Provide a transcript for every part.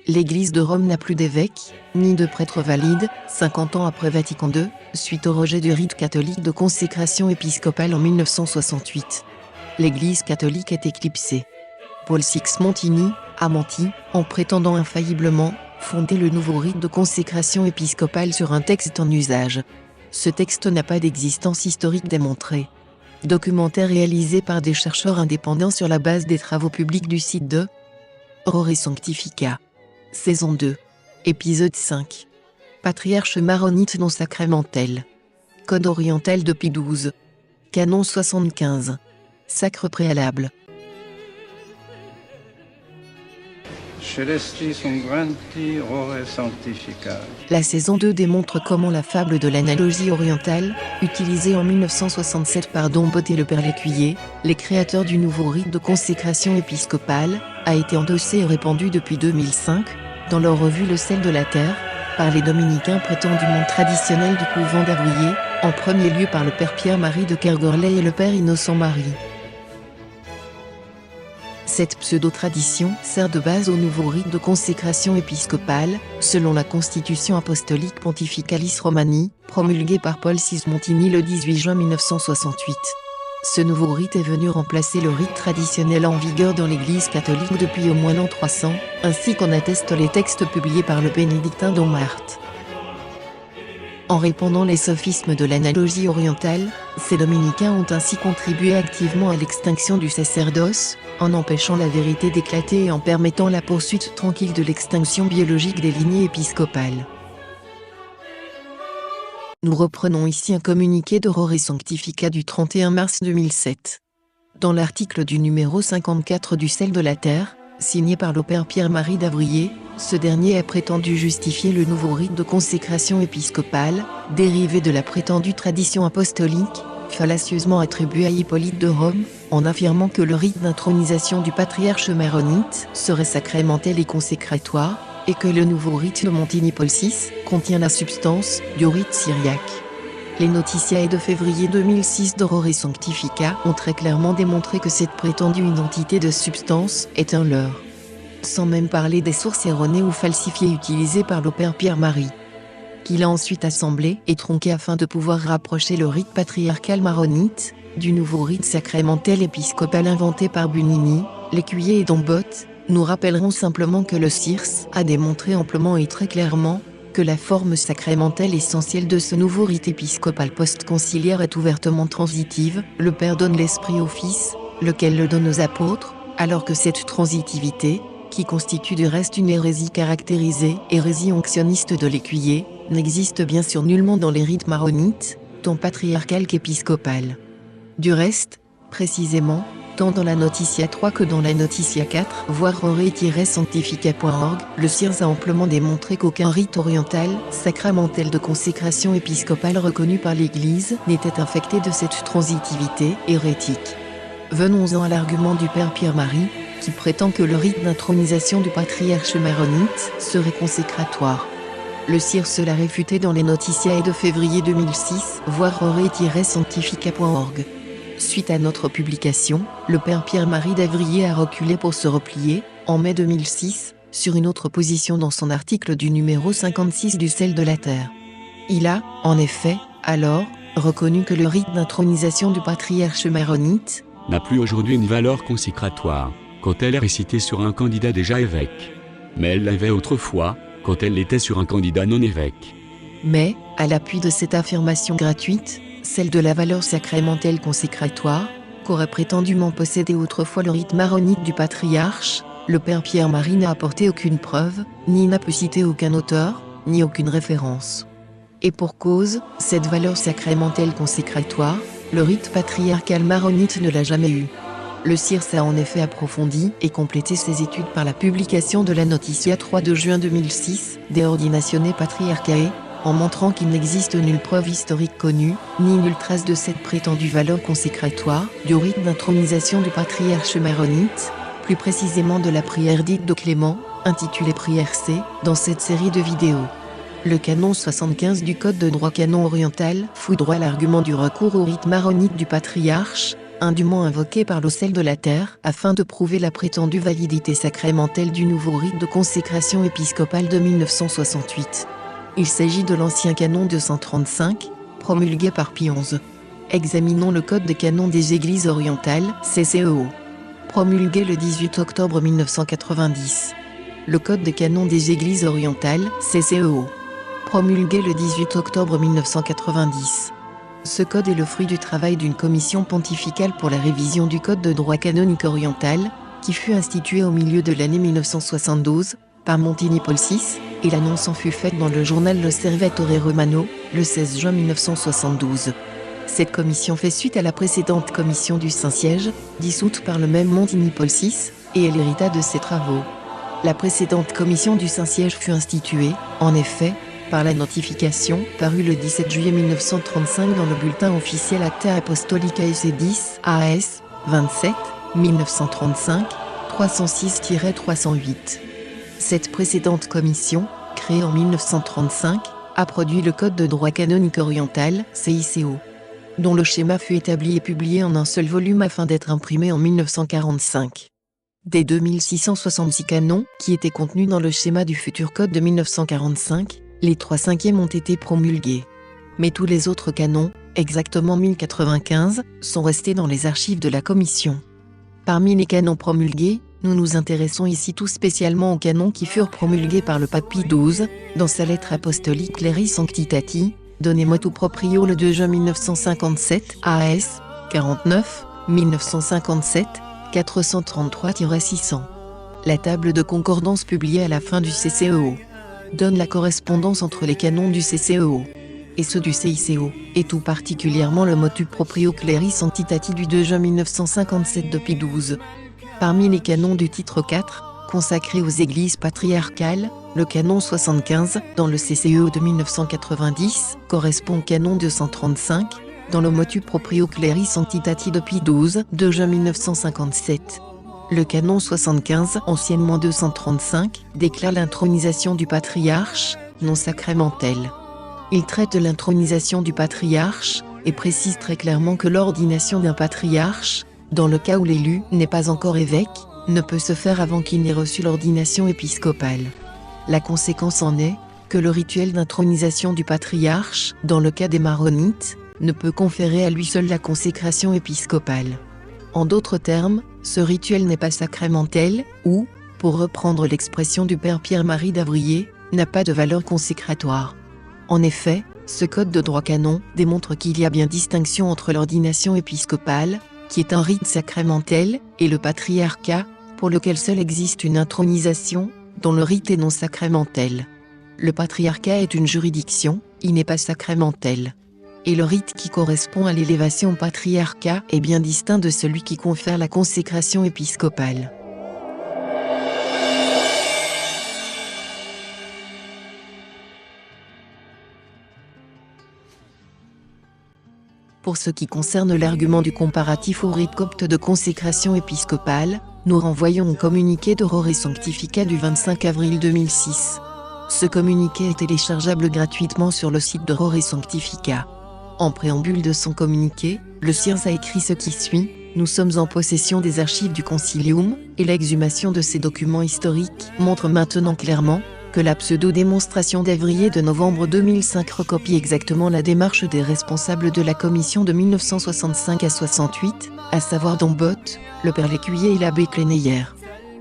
L'Église de Rome n'a plus d'évêque, ni de prêtre valide, 50 ans après Vatican II, suite au rejet du rite catholique de consécration épiscopale en 1968. L'Église catholique est éclipsée. Paul VI Montini a menti, en prétendant infailliblement fonder le nouveau rite de consécration épiscopale sur un texte en usage. Ce texte n'a pas d'existence historique démontrée. Documentaire réalisé par des chercheurs indépendants sur la base des travaux publics du site de Rore Sanctifica. Saison 2. Épisode 5. Patriarche maronite non sacramentel. Code oriental de Pie XII. Canon 75. Sacre préalable. Celesti sunt granti Rore Sanctifica. La saison 2 démontre comment la fable de l'analogie orientale, utilisée en 1967 par Dom Bot et le Père Lécuyer, les créateurs du nouveau rite de consécration épiscopale, a été endossée et répandue depuis 2005, dans leur revue Le sel de la terre, par les dominicains prétendument traditionnels du couvent d'Avrier, en premier lieu par le Père Pierre-Marie de Kergorley et le Père Innocent-Marie. Cette pseudo-tradition sert de base au nouveau rite de consécration épiscopale, selon la Constitution apostolique Pontificalis Romani, promulguée par Paul VI Montini le 18 juin 1968. Ce nouveau rite est venu remplacer le rite traditionnel en vigueur dans l'Église catholique depuis au moins l'an 300, ainsi qu'en attestent les textes publiés par le bénédictin Dom Marthe. En répandant les sophismes de l'analogie orientale, ces dominicains ont ainsi contribué activement à l'extinction du sacerdoce, en empêchant la vérité d'éclater et en permettant la poursuite tranquille de l'extinction biologique des lignées épiscopales. Nous reprenons ici un communiqué de Rore Sanctifica du 31 mars 2007. Dans l'article du numéro 54 du sel de la terre, signé par le Père Pierre-Marie d'Avrier, ce dernier a prétendu justifier le nouveau rite de consécration épiscopale, dérivé de la prétendue tradition apostolique, fallacieusement attribuée à Hippolyte de Rome, en affirmant que le rite d'intronisation du patriarche maronite serait sacramentel et consécratoire, et que le nouveau rite de Montini Paul VI contient la substance du rite syriaque. Les noticiae de février 2006 de Rore Sanctifica ont très clairement démontré que cette prétendue identité de substance est un leurre. Sans même parler des sources erronées ou falsifiées utilisées par le Père Pierre-Marie, qu'il a ensuite assemblé et tronqué afin de pouvoir rapprocher le rite patriarcal maronite du nouveau rite sacramentel épiscopal inventé par Bunini, Lécuyer et Dom Bot. Nous rappellerons simplement que le CIRS a démontré amplement et très clairement que la forme sacramentelle essentielle de ce nouveau rite épiscopal post-conciliaire est ouvertement transitive. Le Père donne l'Esprit au Fils, lequel le donne aux apôtres, alors que cette transitivité, qui constitue du reste une hérésie caractérisée, hérésie onctionniste de l'Écuyer, n'existe bien sûr nullement dans les rites maronites, tant patriarcal qu'épiscopal. Du reste, précisément, tant dans la Notitia 3 que dans la Notitia 4, voire Rore-Sanctifica.org, le CIRS a amplement démontré qu'aucun rite oriental, sacramentel de consécration épiscopale reconnu par l'Église, n'était infecté de cette transitivité hérétique. Venons-en à l'argument du Père Pierre-Marie, qui prétend que le rite d'intronisation du patriarche maronite serait consécratoire. Le CIRS l'a réfuté dans les Notitiae de février 2006, voire Rore-Sanctifica.org. Suite à notre publication, le Père Pierre-Marie d'Avrier a reculé pour se replier, en mai 2006, sur une autre position dans son article du numéro 56 du sel de la terre. Il a, en effet, alors, reconnu que le rite d'intronisation du patriarche maronite n'a plus aujourd'hui une valeur consécratoire, quand elle est récitée sur un candidat déjà évêque. Mais elle l'avait autrefois, quand elle l'était sur un candidat non évêque. Mais, à l'appui de cette affirmation gratuite, celle de la valeur sacramentelle consécratoire, qu'aurait prétendument possédé autrefois le rite maronite du patriarche, le père Pierre-Marie n'a apporté aucune preuve, ni n'a pu citer aucun auteur, ni aucune référence. Et pour cause, cette valeur sacramentelle consécratoire, le rite patriarcal maronite ne l'a jamais eu. Le CIRS a en effet approfondi et complété ses études par la publication de la Notitia 3 de juin 2006, De Ordinatione Patriarcae, en montrant qu'il n'existe nulle preuve historique connue, ni nulle trace de cette prétendue valeur consécratoire, du rite d'intronisation du patriarche maronite, plus précisément de la prière dite de Clément, intitulée Prière C, dans cette série de vidéos. Le canon 75 du Code de droit canon oriental foudroie l'argument du recours au rite maronite du patriarche, indûment invoqué par l'Autel de la Terre, afin de prouver la prétendue validité sacramentelle du nouveau rite de consécration épiscopale de 1968. Il s'agit de l'ancien canon 235, promulgué par Pie XI. Examinons le Code des canons des Églises orientales, CCEO. Promulgué le 18 octobre 1990. Le Code des canons des Églises orientales, CCEO. Promulgué le 18 octobre 1990. Ce code est le fruit du travail d'une commission pontificale pour la révision du Code de droit canonique oriental, qui fut instituée au milieu de l'année 1972, par Montini Paul VI, et l'annonce en fut faite dans le journal L'Osservatore Romano, le 16 juin 1972. Cette commission fait suite à la précédente commission du Saint-Siège, dissoute par le même Montini Paul VI, et elle hérita de ses travaux. La précédente commission du Saint-Siège fut instituée, en effet, par la notification, parue le 17 juillet 1935 dans le bulletin officiel Acta Apostolicae Sedis, AS, 27, 1935, 306-308. Cette précédente commission, créée en 1935, a produit le Code de droit canonique oriental, CICO, dont le schéma fut établi et publié en un seul volume afin d'être imprimé en 1945. Des 2666 canons, qui étaient contenus dans le schéma du futur Code de 1945, les 3/5 ont été promulgués. Mais tous les autres canons, exactement 1095, sont restés dans les archives de la Commission. Parmi les canons promulgués, nous nous intéressons ici tout spécialement aux canons qui furent promulgués par le pape Pie XII, dans sa lettre apostolique Cleri Sanctitati, donnée motu proprio le 2 juin 1957, AS, 49, 1957, 433-600. La table de concordance publiée à la fin du CCEO donne la correspondance entre les canons du CCEO et ceux du CICO, et tout particulièrement le motu proprio Cleri Sanctitati du 2 juin 1957 de Pie XII. Parmi les canons du titre 4, consacrés aux églises patriarcales, le canon 75, dans le CCEO de 1990, correspond au canon 235, dans le motu proprio Cleri Sanctitati de Pie XII, 2 juin 1957. Le canon 75, anciennement 235, déclare l'intronisation du patriarche, non sacramentelle. Il traite de l'intronisation du patriarche, et précise très clairement que l'ordination d'un patriarche, dans le cas où l'élu n'est pas encore évêque, ne peut se faire avant qu'il n'ait reçu l'ordination épiscopale. La conséquence en est que le rituel d'intronisation du patriarche, dans le cas des maronites, ne peut conférer à lui seul la consécration épiscopale. En d'autres termes, ce rituel n'est pas sacramentel, ou, pour reprendre l'expression du père Pierre-Marie d'Avrier, n'a pas de valeur consécratoire. En effet, ce code de droit canon démontre qu'il y a bien distinction entre l'ordination épiscopale, qui est un rite sacramentel, et le patriarcat, pour lequel seul existe une intronisation, dont le rite est non sacramentel. Le patriarcat est une juridiction, il n'est pas sacramentel. Et le rite qui correspond à l'élévation au patriarcat est bien distinct de celui qui confère la consécration épiscopale. Pour ce qui concerne l'argument du comparatif au rite copte de consécration épiscopale, nous renvoyons au communiqué d'Aurore Sanctifica du 25 avril 2006. Ce communiqué est téléchargeable gratuitement sur le site d'Aurore Sanctifica. En préambule de son communiqué, le CIRS a écrit ce qui suit: nous sommes en possession des archives du Concilium, et l'exhumation de ces documents historiques montre maintenant clairement que la pseudo-démonstration d'Avrier de novembre 2005 recopie exactement la démarche des responsables de la commission de 1965 à 68, à savoir Don Bott, le père Lécuyer et l'abbé Cléneyer.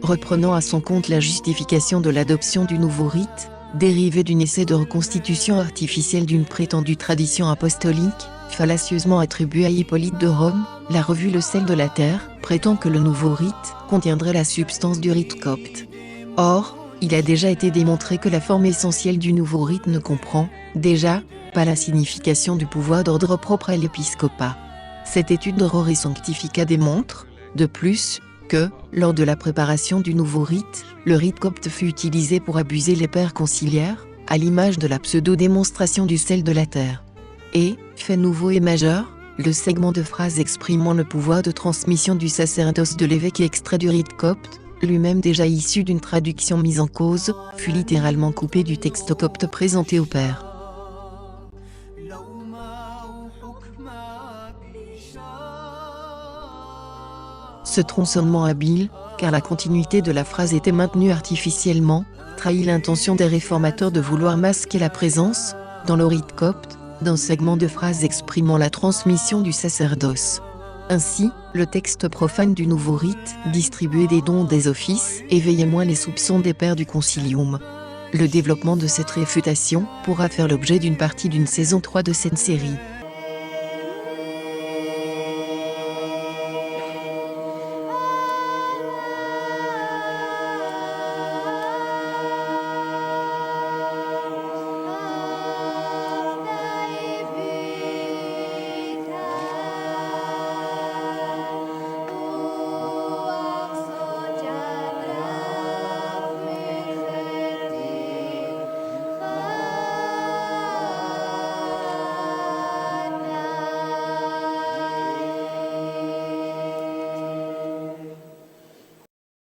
Reprenant à son compte la justification de l'adoption du nouveau rite, dérivé d'un essai de reconstitution artificielle d'une prétendue tradition apostolique, fallacieusement attribué à Hippolyte de Rome, la revue Le Sel de la Terre prétend que le nouveau rite contiendrait la substance du rite copte. Or, il a déjà été démontré que la forme essentielle du nouveau rite ne comprend, déjà, pas la signification du pouvoir d'ordre propre à l'épiscopat. Cette étude de Rore Sanctifica démontre, de plus, que, lors de la préparation du nouveau rite, le rite copte fut utilisé pour abuser les pères conciliaires, à l'image de la pseudo-démonstration du sel de la terre. Et, fait nouveau et majeur, le segment de phrase exprimant le pouvoir de transmission du sacerdoce de l'évêque extrait du rite copte, lui-même déjà issu d'une traduction mise en cause, fut littéralement coupé du texte copte présenté au père. Ce tronçonnement habile, car la continuité de la phrase était maintenue artificiellement, trahit l'intention des réformateurs de vouloir masquer la présence, dans le rite copte, d'un segment de phrase exprimant la transmission du sacerdoce. Ainsi, le texte profane du nouveau rite distribuait des dons des offices, éveillait moins les soupçons des pères du concilium. Le développement de cette réfutation pourra faire l'objet d'une partie d'une saison 3 de cette série.